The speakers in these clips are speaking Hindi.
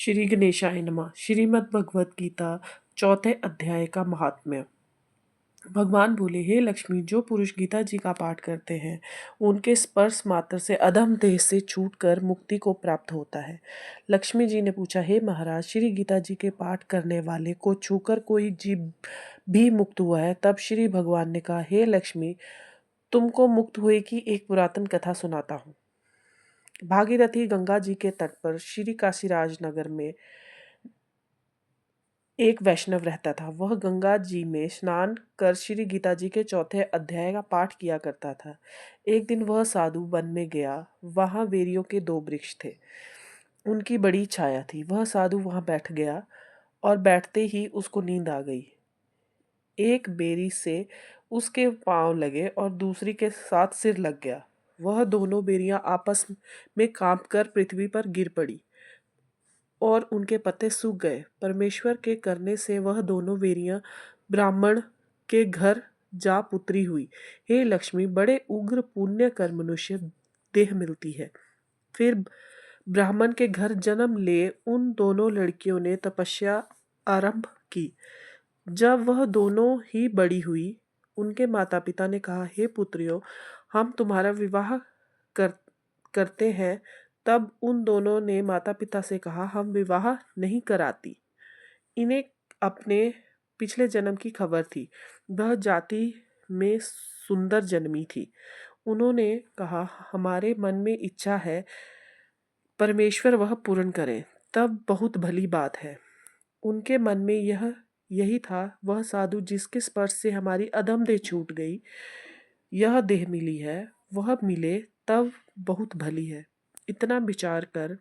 श्री गणेशाय नमः। श्रीमद् भगवत गीता चौथे अध्याय का महात्म्य। भगवान बोले, हे लक्ष्मी, जो पुरुष गीता जी का पाठ करते हैं उनके स्पर्श मात्र से अधम देह से छूटकर मुक्ति को प्राप्त होता है। लक्ष्मी जी ने पूछा, हे महाराज, श्री गीता जी के पाठ करने वाले को छूकर कोई जीव भी मुक्त हुआ है? तब श्री भगवान ने कहा, हे लक्ष्मी, तुमको मुक्त हुए की एक पुरातन कथा सुनाता हूँ। भागीरथी गंगा जी के तट पर श्री काशीराज नगर में एक वैष्णव रहता था। वह गंगा जी में स्नान कर श्री गीता जी के चौथे अध्याय का पाठ किया करता था। एक दिन वह साधु वन में गया। वहाँ बेरियों के 2 वृक्ष थे। उनकी बड़ी छाया थी। वह साधु वहाँ बैठ गया और बैठते ही उसको नींद आ गई। एक बेरी से उसके पांव लगे और दूसरी के साथ सिर लग गया। वह दोनों बेरियां आपस में कांपकर पृथ्वी पर गिर पड़ी और उनके पत्ते सूख गए। परमेश्वर के करने से वह दोनों बेरियां ब्राह्मण के घर जा पुत्री हुई। हे लक्ष्मी, बड़े उग्र पुण्य कर मनुष्य देह मिलती है। फिर ब्राह्मण के घर जन्म ले उन दोनों लड़कियों ने तपस्या आरंभ की। जब वह दोनों ही बड़ी हुई, उनके माता पिता ने कहा, हे पुत्रियों, हम तुम्हारा विवाह कर करते हैं। तब उन दोनों ने माता पिता से कहा, हम विवाह नहीं कराती। इन्हें अपने पिछले जन्म की खबर थी। वह जाति में सुंदर जन्मी थी। उन्होंने कहा, हमारे मन में इच्छा है, परमेश्वर वह पूर्ण करे, तब बहुत भली बात है। उनके मन में यही था, वह साधु जिसके स्पर्श से हमारी अधम देह छूट गई, यह देह मिली है, वह मिले तब बहुत भली है। इतना विचार कर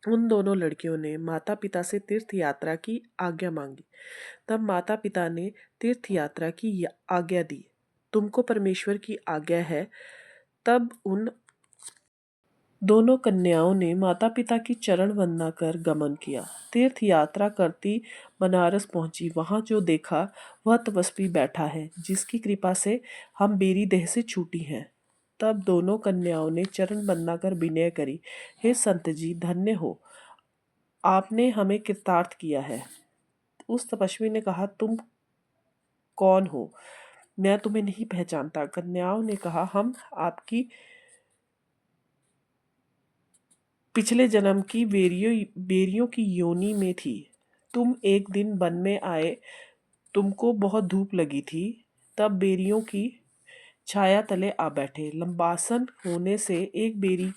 उन दोनों लड़कियों ने माता पिता से तीर्थ यात्रा की आज्ञा मांगी। तब माता पिता ने तीर्थ यात्रा की आज्ञा दी। तुमको परमेश्वर की आज्ञा है। तब उन दोनों कन्याओं ने माता पिता की चरण वंदना कर गमन किया। तीर्थ यात्रा करती बनारस पहुंची। वहां जो देखा वह तपस्वी बैठा है, जिसकी कृपा से हम बेरी देह से छूटी हैं। तब दोनों कन्याओं ने चरण वंदना कर विनय करी, हे संत जी, धन्य हो, आपने हमें कृतार्थ किया है। उस तपस्वी ने कहा, तुम कौन हो? मैं तुम्हें नहीं पहचानता। कन्याओं ने कहा, हम आपकी पिछले जन्म की बेरियों की योनि में थी। तुम एक दिन वन में आए, तुमको बहुत धूप लगी थी, तब बेरियों की छाया तले आ बैठे। लंबासन होने से एक बेरी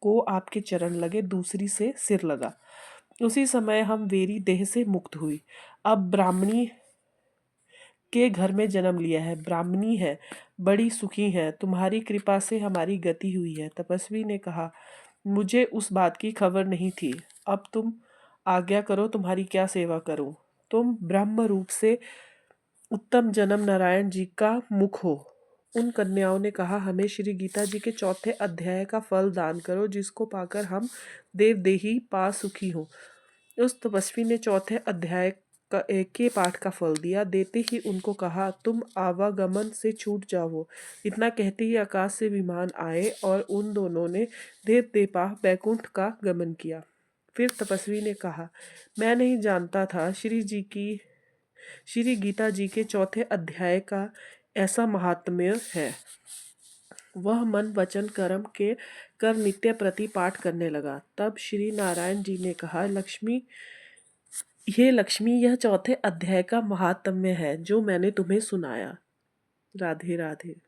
को आपके चरण लगे, दूसरी से सिर लगा। उसी समय हम बेरी देह से मुक्त हुई। अब ब्राह्मणी के घर में जन्म लिया है, ब्राह्मणी है, बड़ी सुखी है। तुम्हारी कृपा से हमारी गति हुई है। तपस्वी ने कहा, मुझे उस बात की खबर नहीं थी। अब तुम आज्ञा करो, तुम्हारी क्या सेवा करूं? तुम ब्रह्म रूप से उत्तम जन्म नारायण जी का मुख हो। उन कन्याओं ने कहा, हमें श्री गीता जी के चौथे अध्याय का फल दान करो, जिसको पाकर हम देवदेही पा सुखी हो। उस तपस्वी ने चौथे अध्याय का के पाठ का फल दिया। देते ही उनको कहा, तुम आवागमन से छूट जाओ। इतना कहते ही आकाश से विमान आए और उन दोनों ने देव देपा बैकुंठ का गमन किया। फिर तपस्वी ने कहा, मैं नहीं जानता था श्री गीता जी के चौथे अध्याय का ऐसा महात्म्य है। वह मन वचन कर्म के कर नित्य प्रति पाठ करने लगा। तब श्री नारायण जी ने कहा, लक्ष्मी, यह चौथे अध्याय का महात्म्य है जो मैंने तुम्हें सुनाया। राधे राधे।